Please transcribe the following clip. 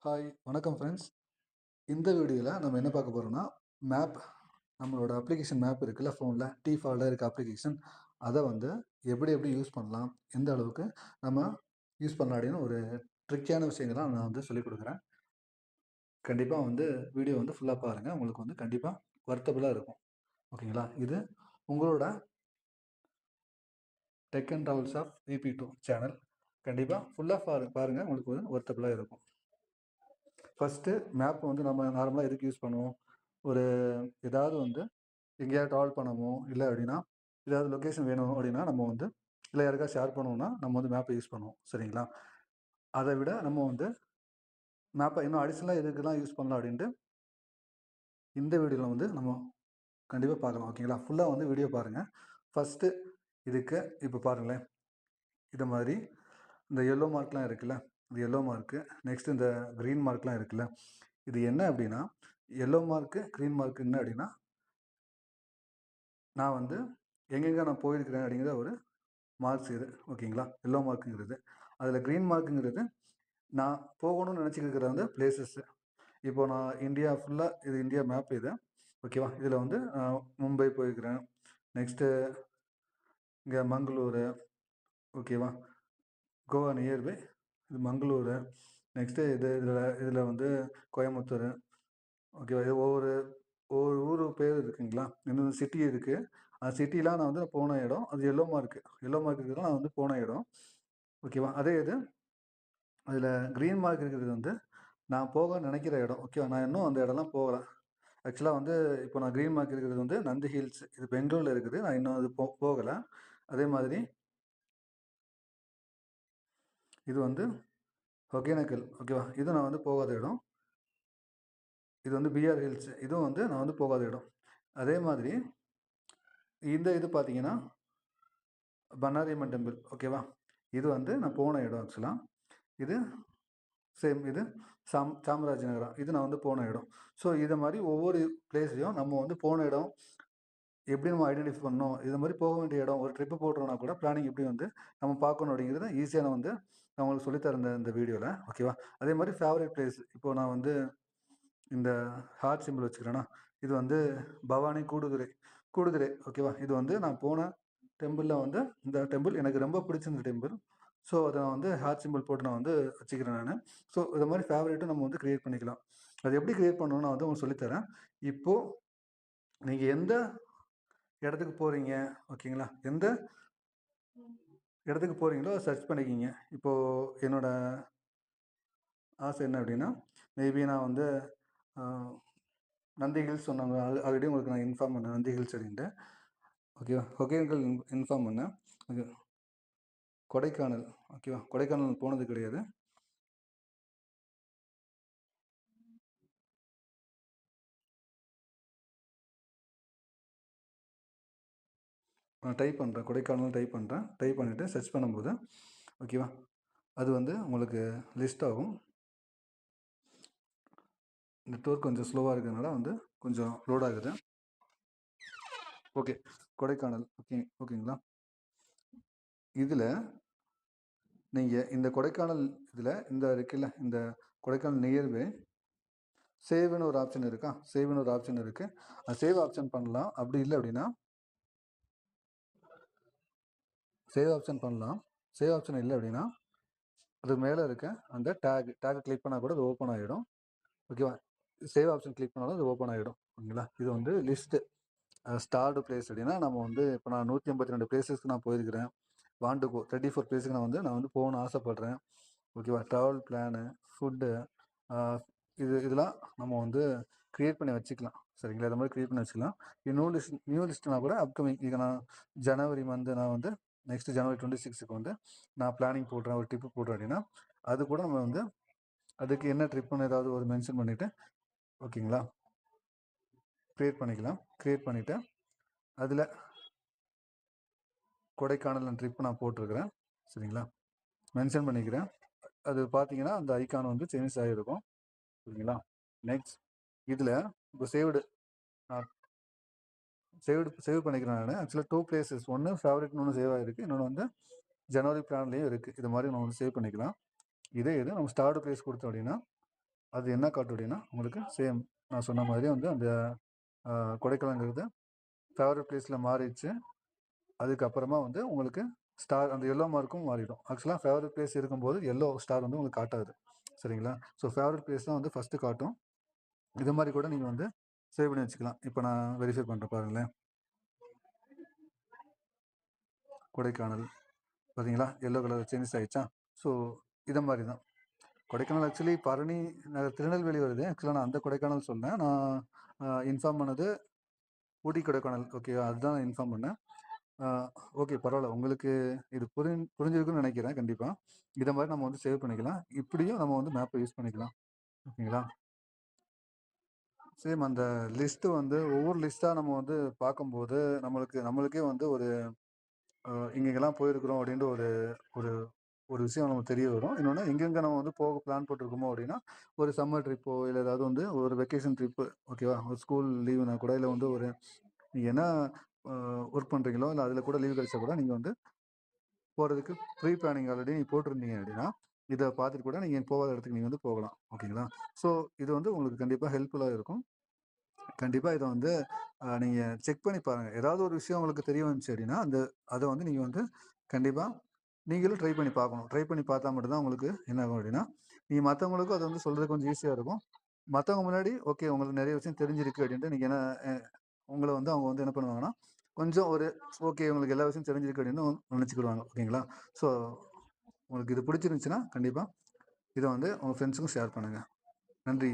Hi வணக்கம் friends. இந்த வீடியோவில் நம்ம என்ன பார்க்க போகிறோம்னா மேப், நம்மளோட அப்ளிகேஷன் மேப் இருக்குல்ல ஃபோனில் டிஃபால்ட்டாக இருக்க அப்ளிகேஷன், அதை வந்து எப்படி எப்படி யூஸ் பண்ணலாம், எந்த அளவுக்கு நம்ம யூஸ் பண்ணலாம் அப்படின்னு ஒரு ட்ரிக்கியான விஷயங்கள்லாம் நான் வந்து சொல்லிக் கொடுக்குறேன். கண்டிப்பாக வந்து வீடியோ வந்து ஃபுல்லாக பாருங்கள், உங்களுக்கு வந்து கண்டிப்பாக வர்த்தபுளாக இருக்கும். ஓகேங்களா? இது உங்களோட tech and travels of VP2 channel. கண்டிப்பாக ஃபுல்லாக பாருங்கள், உங்களுக்கு வந்து வர்த்தபுளாக இருக்கும். ஃபஸ்ட்டு மேப் வந்து நம்ம நார்மலாக எதுக்கு யூஸ் பண்ணுவோம்? ஒரு ஏதாவது வந்து எங்கேயாவது ட்ராவல் பண்ணமோ இல்லை அப்படின்னா ஏதாவது லொக்கேஷன் வேணும் அப்படின்னா நம்ம வந்து இல்லை யாருக்காவது ஷேர் பண்ணுவோம்னா நம்ம வந்து மேப்பை யூஸ் பண்ணுவோம். சரிங்களா? அதை விட நம்ம வந்து மேப்பை இன்னும் அடிஷ்னலாக எதுக்கெல்லாம் யூஸ் பண்ணலாம் அப்படின்ட்டு இந்த வீடியோவில் வந்து நம்ம கண்டிப்பாக பார்க்கலாம். ஓகேங்களா? ஃபுல்லாக வந்து வீடியோ பாருங்கள். ஃபஸ்ட்டு இதுக்கு இப்போ பாருங்களேன், இது மாதிரி இந்த எல்லோ மார்க்லாம் இருக்குல்ல, இந்த எல்லோ மார்க்கு, நெக்ஸ்ட் இந்த க்ரீன் மார்க்லாம் இருக்குல்ல, இது என்ன அப்படின்னா எல்லோ மார்க்கு க்ரீன் மார்க்கு என்ன அப்படின்னா நான் வந்து எங்கெங்கே நான் போயிருக்கிறேன் அப்படிங்கிற ஒரு மார்க்ஸ் இது. ஓகேங்களா? எல்லோ மார்க்குங்கிறது. அதில் க்ரீன் மார்க்குங்கிறது நான் போகணும்னு நினச்சிக்கிற வந்து பிளேசஸ்ஸு. இப்போ நான் இந்தியா ஃபுல்லாக, இது இந்தியா மேப் இது. ஓகேவா? இதில் வந்து மும்பை போயிருக்கிறேன். நெக்ஸ்ட்டு இங்கே மங்களூரு. ஓகேவா? கோவா நியர்பை இது மங்களூரு. நெக்ஸ்ட்டு இதில் வந்து கோயம்புத்தூர். ஓகேவா? இது ஒவ்வொரு ஒவ்வொரு ஊர் பேர் இருக்குங்களா, இன்னொரு சிட்டி இருக்குது. அந்த சிட்டிலாம் நான் வந்து போன இடம் அது எல்லோ மார்க்கு. எல்லோ மார்க் இருக்கிறதுலாம் நான் வந்து போன இடம். ஓகேவா? அதே இது அதில் க்ரீன் மார்க் இருக்கிறது வந்து நான் போக நினைக்கிற இடம். ஓகேவா? நான் இன்னும் அந்த இடம்லாம் போகல. ஆக்சுவலாக வந்து இப்போ நான் க்ரீன் மார்க் இருக்கிறது வந்து நந்தி ஹில்ஸ். இது பெங்களூரில் இருக்குது. நான் இன்னும் அது போகலை. அதே மாதிரி இது வந்து ஒகேனக்கல். ஓகேவா? இது நான் வந்து போகாத இடம். இது வந்து பிஆர் ஹில்ஸ். இதுவும் வந்து நான் வந்து போகாத இடம். அதே மாதிரி இந்த இது பார்த்தீங்கன்னா பண்ணாரியம்மன் டெம்பிள். ஓகேவா? இது வந்து நான் போன இடம் ஆக்சுவலாக. இது சேம் இது சாம்ராஜ் நகரம். இது நான் வந்து போன இடம். ஸோ இதை மாதிரி ஒவ்வொரு பிளேஸ்லையும் நம்ம வந்து போன இடம் எப்படி நம்ம ஐடென்டிஃபை பண்ணணும், இது மாதிரி போக வேண்டிய இடம், ஒரு ட்ரிப்பு போடுறோன்னா கூட பிளானிங் எப்படி வந்து நம்ம பார்க்கணும் அப்படிங்கிறத ஈஸியாக நான் வந்து நான் உங்களுக்கு சொல்லித்தரேன் இந்த வீடியோவில். ஓகேவா? அதே மாதிரி ஃபேவரட் பிளேஸ், இப்போது நான் வந்து இந்த ஹார்ட் சிம்பிள் வச்சுக்கிறேன்னா, இது வந்து பவானி கூடுதுறை. கூடுதுறை. ஓகேவா? இது வந்து நான் போன டெம்பிளில் வந்து இந்த டெம்பிள் எனக்கு ரொம்ப பிடிச்சிருந்த டெம்பிள். ஸோ அதை நான் வந்து ஹார்ட் சிம்பிள் போட்டு நான் வந்து வச்சுக்கிறேன் நான். ஸோ இது மாதிரி ஃபேவரேட்டும் நம்ம வந்து க்ரியேட் பண்ணிக்கலாம். அது எப்படி க்ரியேட் பண்ணணும்னு நான் வந்து உங்களுக்கு சொல்லித்தரேன். இப்போது நீங்கள் எந்த இடத்துக்கு போகிறீங்க, ஓகேங்களா, எந்த இடத்துக்கு போகிறீங்களோ அதை சர்ச் பண்ணிக்கிங்க. இப்போது என்னோட ஆசை என்ன அப்படின்னா, மேபி நான் வந்து நந்தி ஹில்ஸ் சொன்னாங்க. ஆல்ரெடி உங்களுக்கு நான் இன்ஃபார்ம் பண்ணேன் நந்தி ஹில்ஸ் அப்படின்ட்டு. ஓகேவா? ஒகேனக்கல் இன்ஃபார்ம் பண்ணேன். ஓகே. கொடைக்கானல். ஓகேவா? கொடைக்கானல் போனது கிடையாது. நான் டைப் பண்ணுறேன், கொடைக்கானல் டைப் பண்ணுறேன். டைப் பண்ணிவிட்டு சர்ச் பண்ணும்போது ஓகேவா, அது வந்து உங்களுக்கு லிஸ்ட் ஆகும். நெட்வொர்க் கொஞ்சம் ஸ்லோவாக இருக்கிறதுனால வந்து கொஞ்சம் லோட் ஆகுது. ஓகே. கொடைக்கானல். ஓகேங்களா? இதில் நீங்கள் இந்த கொடைக்கானல் இதில் இந்த இருக்குல்ல, இந்த கொடைக்கானல் நியர்பை சேவ்னு ஒரு ஆப்ஷன் இருக்கா, சேவ்னு ஒரு ஆப்ஷன் இருக்குது. அது சேவ் ஆப்ஷன் பண்ணலாம். அப்படி இல்லை அப்படின்னா சேவ் ஆப்ஷன் பண்ணலாம். சேவ் ஆப்ஷன் இல்லை அப்படின்னா அது மேலே இருக்க அந்த டேக் கிளிக் பண்ணால் கூட அது ஓப்பன் ஆகிடும். ஓகேவா? சேவ் ஆப்ஷன் கிளிக் பண்ணாலும் அது ஓப்பன் ஆகிடும். ஓகேங்களா? இது வந்து லிஸ்ட்டு ஸ்டார்டு பிளேஸ் அப்படின்னா நம்ம வந்து இப்போ நான் 152 பிளேஸஸ்க்கு நான் போயிருக்கிறேன். வாண்ட் டு கோ 34 பிளேஸுக்கு நான் வந்து போகணும்னு ஆசைப்பட்றேன். ஓகேவா? ட்ராவல் பிளானு, ஃபுட்டு, இதெல்லாம் நம்ம வந்து க்ரியேட் பண்ணி வச்சுக்கலாம். சரிங்களா? இது மாதிரி க்ரியேட் பண்ணி வச்சுக்கலாம். நியூ லிஸ்ட்னா கூட அப்கமிங், இதை நான் ஜனவரி மந்த்து நான் வந்து நெக்ஸ்ட் ஜனவரி 26க்கு வந்து நான் பிளானிங் போடுறேன், ஒரு ட்ரிப்பு போடுறேன் அப்படின்னா அது கூட நம்ம வந்து அதுக்கு என்ன ட்ரிப்புன்னு ஏதாவது ஒரு மென்ஷன் பண்ணிவிட்டு ஓகேங்களா, க்ரியேட் பண்ணிக்கலாம். க்ரியேட் பண்ணிவிட்டு அதில் கொடைக்கானல் ட்ரிப் நான் போட்டிருக்கிறேன். சரிங்களா? மென்ஷன் பண்ணிக்கிறேன். அது பார்த்தீங்கன்னா அந்த ஐக்கான் வந்து சேஞ்ச் ஆகிருக்கும். சரிங்களா? நெக்ஸ்ட் இதில் இப்போ சேவ் பண்ணிக்கிறேன் நான். ஆக்சுவலாக 2 பிளேசஸ், ஒன்று ஃபேவரட்னு ஒன்று சேவ் ஆகிருக்கு, இன்னொன்று வந்து ஜனவரி பிளான்லேயும் இருக்குது. இது மாதிரி நம்ம வந்து சேவ் பண்ணிக்கலாம். இதே இது நம்ம ஸ்டார்ட் பிளேஸ் கொடுத்தோம் அப்படின்னா அது என்ன காட்டும் அப்படின்னா உங்களுக்கு சேம் நான் சொன்ன மாதிரி வந்து அந்த கொடைக்கானல்ங்கிறது ஃபேவரட் பிளேஸில் மாறிடுச்சு. அதுக்கப்புறமா வந்து உங்களுக்கு ஸ்டார் அந்த எல்லோ மார்க்கும் மாறிடும். ஆக்சுவலாக ஃபேவரட் பிளேஸ் இருக்கும்போது எல்லோ ஸ்டார் வந்து உங்களுக்கு காட்டாது. சரிங்களா? ஸோ ஃபேவரட் பிளேஸ் தான் வந்து ஃபஸ்ட்டு காட்டும். இது மாதிரி கூட நீங்கள் வந்து சேவ் பண்ணி வச்சுக்கலாம். இப்போ நான் வெரிஃபை பண்ணுறேன் பாருங்களேன். கொடைக்கானல் பார்த்தீங்களா? எல்லோ கலர் சேஞ்சஸ் ஆகிடுச்சா? ஸோ இதை மாதிரி தான் கொடைக்கானல் ஆக்சுவலி பழனி திருநெல்வேலி வருது. ஆக்சுவலாக நான் அந்த கொடைக்கானல் சொன்னேன். நான் இன்ஃபார்ம் பண்ணது ஊட்டி கொடைக்கானல். ஓகே, அதுதான் நான் இன்ஃபார்ம் பண்ணேன். ஓகே, பரவாயில்ல. உங்களுக்கு இது புரிஞ்சிருக்குன்னு நினைக்கிறேன். கண்டிப்பாக இதை மாதிரி நம்ம வந்து சேவ் பண்ணிக்கலாம். இப்படியும் நம்ம வந்து மேப்பை யூஸ் பண்ணிக்கலாம். ஓகேங்களா? சேம் அந்த லிஸ்ட்டு வந்து ஒவ்வொரு லிஸ்ட்டாக நம்ம வந்து பார்க்கும்போது நம்மளுக்கே வந்து ஒரு இங்கெங்கெல்லாம் போயிருக்கிறோம் அப்படின்ற ஒரு ஒரு ஒரு விஷயம் நமக்கு தெரிய வரும். இன்னொன்று எங்கெங்கே நம்ம வந்து போக பிளான் போட்டிருக்கோமோ அப்படின்னா ஒரு சம்மர் ட்ரிப்போ இல்லை ஏதாவது வந்து ஒரு வெக்கேஷன் ட்ரிப்பு, ஓகேவா? ஒரு ஸ்கூல் லீவுனா கூட இல்லை வந்து ஒரு நீங்கள் என்ன ஒர்க் பண்ணுறீங்களோ இல்லை அதில் கூட லீவ் கிடைச்சா கூட நீங்கள் வந்து போகிறதுக்கு ப்ரீ பிளானிங் ஆல்ரெடி நீங்கள் போட்டிருந்தீங்க அப்படின்னா இதை பார்த்துட்டு கூட நீங்கள் போகாத இடத்துக்கு நீங்கள் வந்து போகலாம். ஓகேங்களா? ஸோ இது வந்து உங்களுக்கு கண்டிப்பாக ஹெல்ப்ஃபுல்லாக இருக்கும். கண்டிப்பாக இதை வந்து நீங்கள் செக் பண்ணி பாருங்கள். ஏதாவது ஒரு விஷயம் உங்களுக்கு தெரிய வந்துச்சு அப்படின்னா அதை வந்து நீங்கள் வந்து கண்டிப்பாக நீங்களும் ட்ரை பண்ணி பார்க்கணும். ட்ரை பண்ணி பார்த்தா மட்டும்தான் உங்களுக்கு என்ன ஆகும் அப்படின்னா நீங்கள் மற்றவங்களுக்கும் அதை வந்து சொல்கிறது கொஞ்சம் ஈஸியாக இருக்கும். மற்றவங்க முன்னாடி ஓகே உங்களுக்கு நிறைய விஷயம் தெரிஞ்சிருக்கு அப்படின்ட்டு நீங்கள் என்ன உங்களை வந்து அவங்க வந்து என்ன பண்ணுவாங்கன்னா கொஞ்சம் ஒரு ஓகே உங்களுக்கு எல்லா விஷயம் தெரிஞ்சிருக்கு அப்படின்னு நினச்சிக்கிடுவாங்க. ஓகேங்களா? ஸோ உங்களுக்கு இது பிடிச்சிருந்துச்சுன்னா கண்டிப்பாக இதை வந்து உங்கள் ஃப்ரெண்ட்ஸுக்கும் ஷேர் பண்ணுங்கள். நன்றி.